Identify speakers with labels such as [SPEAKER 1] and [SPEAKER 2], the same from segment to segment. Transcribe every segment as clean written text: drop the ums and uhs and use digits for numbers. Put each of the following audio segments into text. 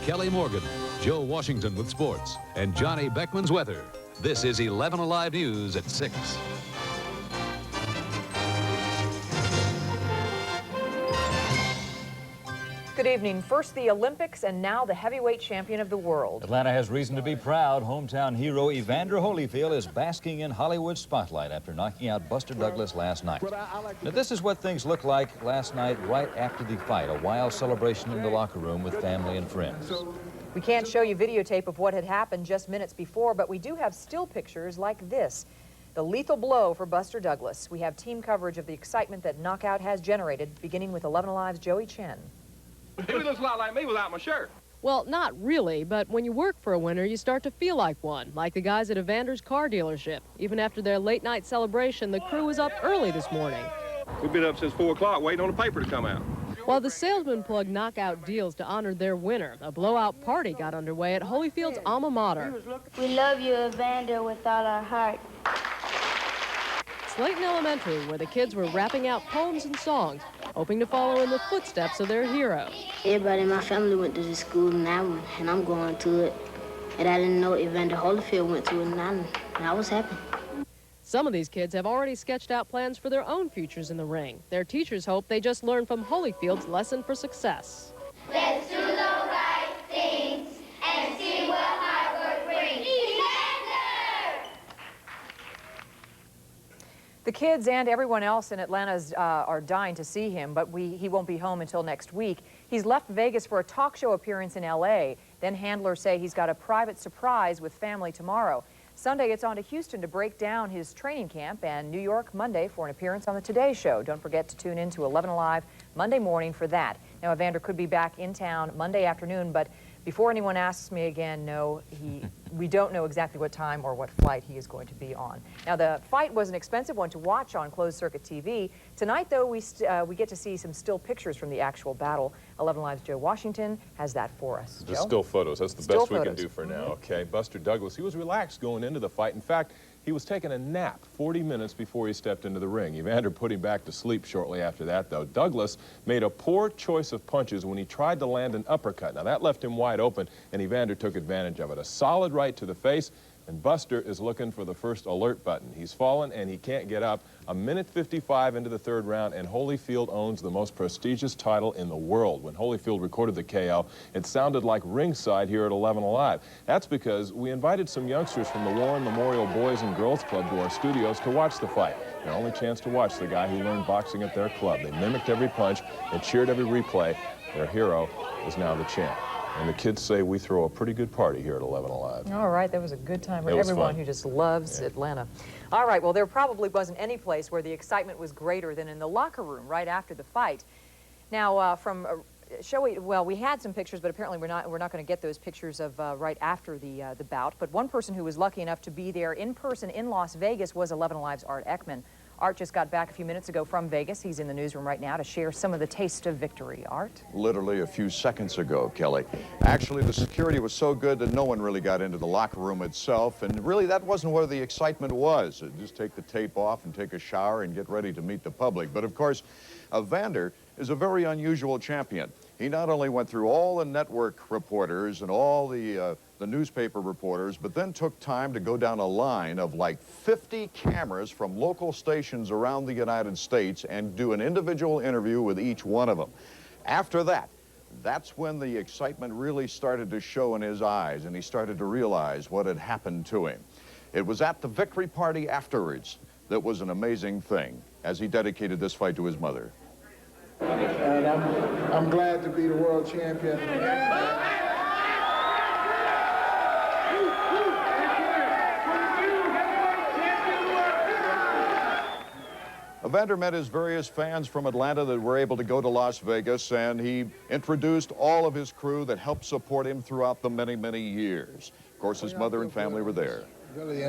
[SPEAKER 1] Kelly Morgan, Joe Washington with sports, and Johnny Beckman's weather. This is 11 Alive News at 6.
[SPEAKER 2] Good evening. First the Olympics and now the heavyweight champion of the world.
[SPEAKER 3] Atlanta has reason to be proud. Hometown hero Evander Holyfield is basking in Hollywood spotlight after knocking out Buster Douglas last night. Now, this is what things looked like last night right after the fight, a wild celebration in the locker room with family and friends.
[SPEAKER 2] We can't show you videotape of what had happened just minutes before, but we do have still pictures like this. The lethal blow for Buster Douglas. We have team coverage of the excitement that knockout has generated, beginning with 11 Alive's Joey Chen.
[SPEAKER 4] He looks a lot like me without my shirt.
[SPEAKER 5] Well, not really, but when you work for a winner, you start to feel like one, like the guys at Evander's car dealership. Even after their late-night celebration, the crew was up early this morning.
[SPEAKER 4] We've been up since 4 o'clock waiting on the paper to come out.
[SPEAKER 5] While the salesmen plugged knockout deals to honor their winner, a blowout party got underway at Holyfield's alma mater.
[SPEAKER 6] We love you, Evander, with all our heart.
[SPEAKER 5] Slayton Elementary, where the kids were rapping out poems and songs, hoping to follow in the footsteps of their hero.
[SPEAKER 6] Everybody in my family went to this school, and I'm going to it. And I didn't know Evander Holyfield went to it, and I was happy.
[SPEAKER 5] Some of these kids have already sketched out plans for their own futures in the ring. Their teachers hope they just learn from Holyfield's lesson for success.
[SPEAKER 7] Let's do the right things and see what hard work brings. Evander!
[SPEAKER 2] The kids and everyone else in Atlanta are dying to see him, but he won't be home until next week. He's left Vegas for a talk show appearance in L.A. Then handlers say he's got a private surprise with family tomorrow. Sunday, it's on to Houston to break down his training camp, and New York Monday for an appearance on the Today Show. Don't forget to tune in to 11 Alive Monday morning for that. Now, Evander could be back in town Monday afternoon, but before anyone asks me again, no, we don't know exactly what time or what flight he is going to be on. Now, the fight was an expensive one to watch on closed-circuit TV. Tonight, though, we get to see some still pictures from the actual battle. 11 Alive's Joe Washington has that for us.
[SPEAKER 8] Just still photos. That's the best we can do for now, okay? Buster Douglas, he was relaxed going into the fight. In fact, he was taking a nap 40 minutes before he stepped into the ring. Evander put him back to sleep shortly after that, though. Douglas made a poor choice of punches when he tried to land an uppercut. Now, that left him wide open, and Evander took advantage of it. A solid right to the face, and Buster is looking for the first alert button. He's fallen, and he can't get up. 1:55 into the third round, and Holyfield owns the most prestigious title in the world. When Holyfield recorded the KO, it sounded like ringside here at 11 Alive. That's because we invited some youngsters from the Warren Memorial Boys and Girls Club to our studios to watch the fight. Their only chance to watch the guy who learned boxing at their club. They mimicked every punch and cheered every replay. Their hero is now the champ. And the kids say we throw a pretty good party here at 11 Alive.
[SPEAKER 2] All right, that was a good time for everyone who just loves Atlanta. All right, well, there probably wasn't any place where the excitement was greater than in the locker room right after the fight. Now, we had some pictures, but apparently we're not going to get those pictures of right after the bout. But one person who was lucky enough to be there in person in Las Vegas was 11 Alive's Art Ekman. Art just got back a few minutes ago from Vegas. He's in the newsroom right now to share some of the taste of victory. Art?
[SPEAKER 9] Literally a few seconds ago, Kelly. Actually, the security was so good that no one really got into the locker room itself, and really that wasn't where the excitement was. Just take the tape off and take a shower and get ready to meet the public. But of course, Evander is a very unusual champion. He not only went through all the network reporters and all the newspaper reporters, but then took time to go down a line of like 50 cameras from local stations around the United States and do an individual interview with each one of them. After that, that's when the excitement really started to show in his eyes, and he started to realize what had happened to him. It was at the victory party afterwards that was an amazing thing, as he dedicated this fight to his mother.
[SPEAKER 10] And I'm glad to be the world champion.
[SPEAKER 9] Evander met his various fans from Atlanta that were able to go to Las Vegas, and he introduced all of his crew that helped support him throughout the many, many years. Of course, his mother and family were there.
[SPEAKER 10] Really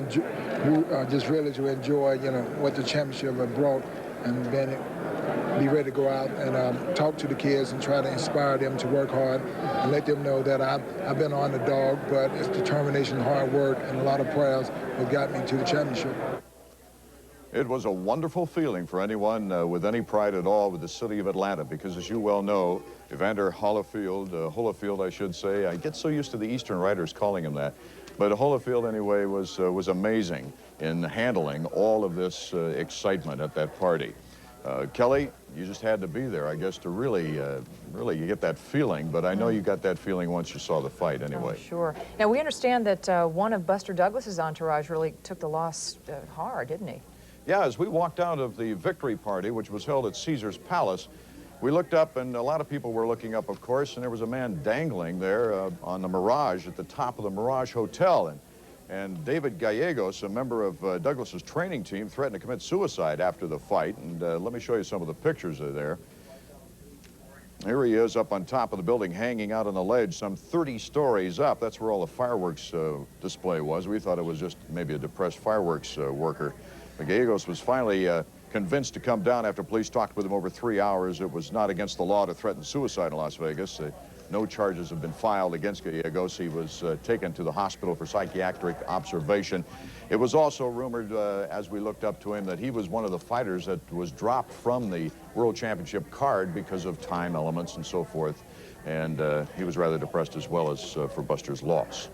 [SPEAKER 10] just really to enjoy, what the championship had brought, and then be ready to go out and talk to the kids and try to inspire them to work hard and let them know that I've been an underdog, but it's determination, hard work, and a lot of prayers that got me to the championship.
[SPEAKER 9] It was a wonderful feeling for anyone with any pride at all with the city of Atlanta, because as you well know, Evander Holyfield, I should say. I get so used to the Eastern writers calling him that. But Holyfield, anyway, was amazing in handling all of this excitement at that party. Kelly, you just had to be there, I guess, to really get that feeling. But I know you got that feeling once you saw the fight anyway.
[SPEAKER 2] Oh, sure. Now, we understand that one of Buster Douglas's entourage really took the loss hard, didn't he?
[SPEAKER 9] Yeah, as we walked out of the victory party, which was held at Caesar's Palace, we looked up, and a lot of people were looking up, of course, and there was a man dangling there on the Mirage at the top of the Mirage Hotel. And David Gallegos, a member of Douglas's training team, threatened to commit suicide after the fight. And let me show you some of the pictures of there. Here he is up on top of the building, hanging out on the ledge, some 30 stories up. That's where all the fireworks display was. We thought it was just maybe a depressed fireworks worker. But Gallegos was finally convinced to come down after police talked with him over 3 hours. It was not against the law to threaten suicide in Las Vegas. No charges have been filed against Gallegos. He was taken to the hospital for psychiatric observation. It was also rumored, as we looked up to him, that he was one of the fighters that was dropped from the World Championship card because of time elements and so forth. And he was rather depressed as well as for Buster's loss.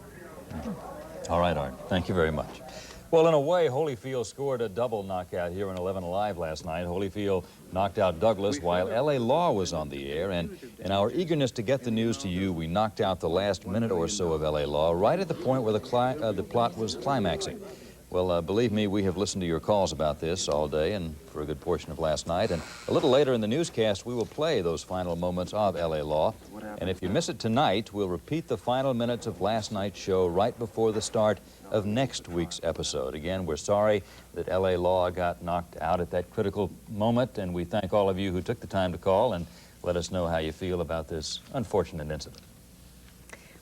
[SPEAKER 3] All right, Art. Thank you very much. Well, in a way, Holyfield scored a double knockout here in 11 Alive last night. Holyfield knocked out Douglas while L.A. Law was on the air, and in our eagerness to get the news to you, we knocked out the last minute or so of L.A. Law right at the point where the plot was climaxing. Well, believe me, we have listened to your calls about this all day and for a good portion of last night. And a little later in the newscast, we will play those final moments of L.A. Law. And if you miss it tonight, we'll repeat the final minutes of last night's show right before the start of next week's episode. Again, we're sorry that L.A. Law got knocked out at that critical moment, and we thank all of you who took the time to call and let us know how you feel about this unfortunate incident.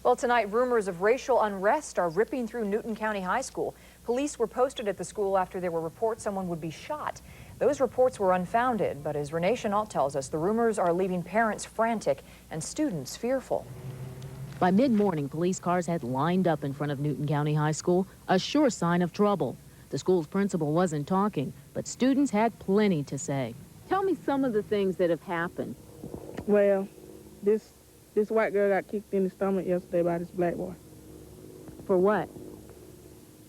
[SPEAKER 2] Well, tonight, rumors of racial unrest are ripping through Newton County High School. Police were posted at the school after there were reports someone would be shot. Those reports were unfounded, but as Renee Chenault tells us, the rumors are leaving parents frantic and students fearful.
[SPEAKER 11] By mid-morning, police cars had lined up in front of Newton County High School, a sure sign of trouble. The school's principal wasn't talking, but students had plenty to say. Tell me some of the things that have happened.
[SPEAKER 12] Well, this white girl got kicked in the stomach yesterday by this black boy.
[SPEAKER 11] For what?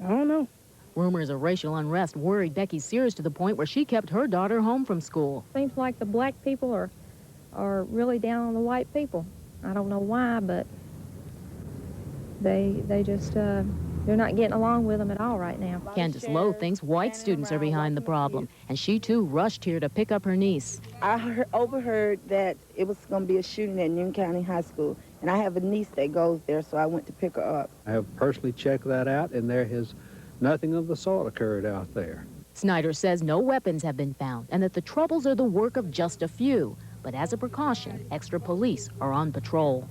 [SPEAKER 12] I don't know.
[SPEAKER 11] Rumors of racial unrest worried Becky Sears to the point where she kept her daughter home from school.
[SPEAKER 13] Seems like the black people are really down on the white people. I don't know why, but they just, they're not getting along with them at all right now.
[SPEAKER 11] Candace Lowe thinks white students are behind the problem, and she too rushed here to pick up her niece.
[SPEAKER 14] I overheard that it was going to be a shooting at Newton County High School, and I have a niece that goes there, so I went to pick her up.
[SPEAKER 15] I have personally checked that out, and there has nothing of the sort occurred out there.
[SPEAKER 11] Snyder says no weapons have been found and that the troubles are the work of just a few. But as a precaution, extra police are on patrol.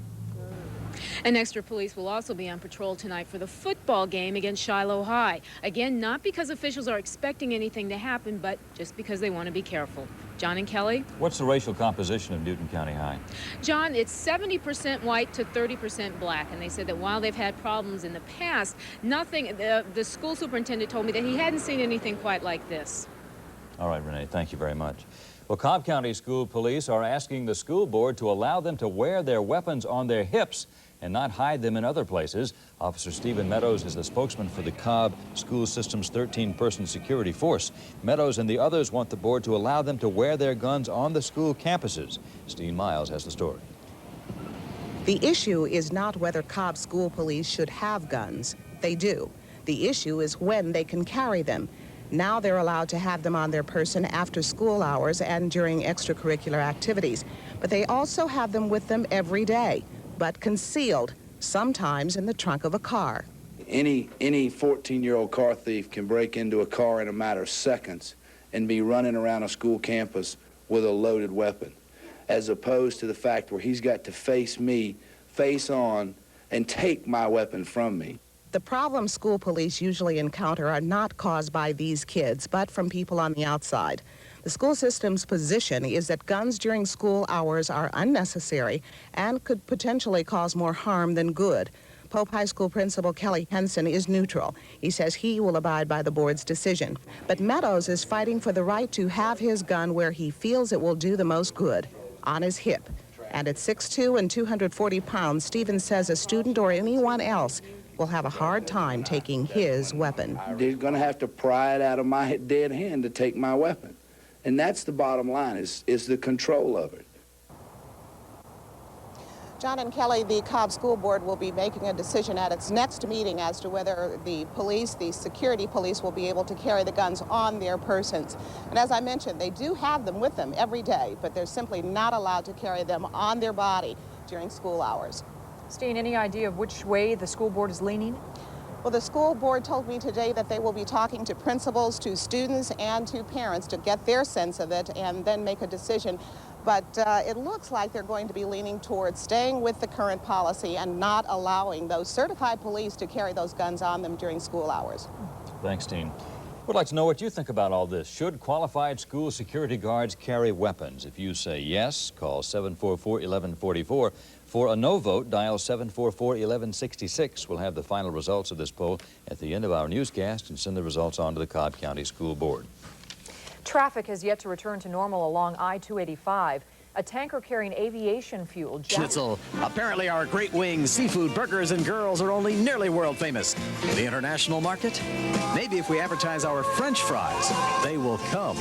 [SPEAKER 16] And extra police will also be on patrol tonight for the football game against Shiloh High. Again, not because officials are expecting anything to happen, but just because they want to be careful. John and Kelly?
[SPEAKER 3] What's the racial composition of Newton County High?
[SPEAKER 16] John, it's 70% white to 30% black. And they said that while they've had problems in the past, nothing, the school superintendent told me that he hadn't seen anything quite like this.
[SPEAKER 3] All right, Renee, thank you very much. Well, Cobb County School Police are asking the school board to allow them to wear their weapons on their hips and not hide them in other places. Officer Stephen Meadows is the spokesman for the Cobb School System's 13-person security force. Meadows and the others want the board to allow them to wear their guns on the school campuses. Steve Miles has the story.
[SPEAKER 17] The issue is not whether Cobb School Police should have guns. They do. The issue is when they can carry them. Now they're allowed to have them on their person after school hours and during extracurricular activities. But they also have them with them every day, but concealed, sometimes in the trunk of a car.
[SPEAKER 18] Any 14-year-old car thief can break into a car in a matter of seconds and be running around a school campus with a loaded weapon, as opposed to the fact where he's got to face me, face on, and take my weapon from me.
[SPEAKER 17] The problems school police usually encounter are not caused by these kids, but from people on the outside. The school system's position is that guns during school hours are unnecessary and could potentially cause more harm than good. Pope High School Principal Kelly Henson is neutral. He says he will abide by the board's decision. But Meadows is fighting for the right to have his gun where he feels it will do the most good, on his hip. And at 6'2" and 240 pounds, Stevens says a student or anyone else will have a hard time taking his weapon.
[SPEAKER 18] They're going to have to pry it out of my dead hand to take my weapon. And that's the bottom line, is the control of it.
[SPEAKER 17] John and Kelly, the Cobb School Board will be making a decision at its next meeting as to whether the police, the security police, will be able to carry the guns on their persons. And as I mentioned, they do have them with them every day, but they're simply not allowed to carry them on their body during school hours.
[SPEAKER 2] Steen, any idea of which way the school board is leaning?
[SPEAKER 17] Well, the school board told me today that they will be talking to principals, to students, and to parents to get their sense of it and then make a decision. But it looks like they're going to be leaning towards staying with the current policy and not allowing those certified police to carry those guns on them during school hours.
[SPEAKER 3] Thanks, Dean. We'd like to know what you think about all this. Should qualified school security guards carry weapons? If you say yes, call 744-1144. For a no vote, dial 744-1166. We'll have the final results of this poll at the end of our newscast and send the results on to the Cobb County School Board.
[SPEAKER 2] Traffic has yet to return to normal along I-285. A tanker carrying aviation fuel.
[SPEAKER 19] Schnitzel. Apparently our Great Wings seafood burgers and girls are only nearly world famous. The international market? Maybe if we advertise our French fries, they will come.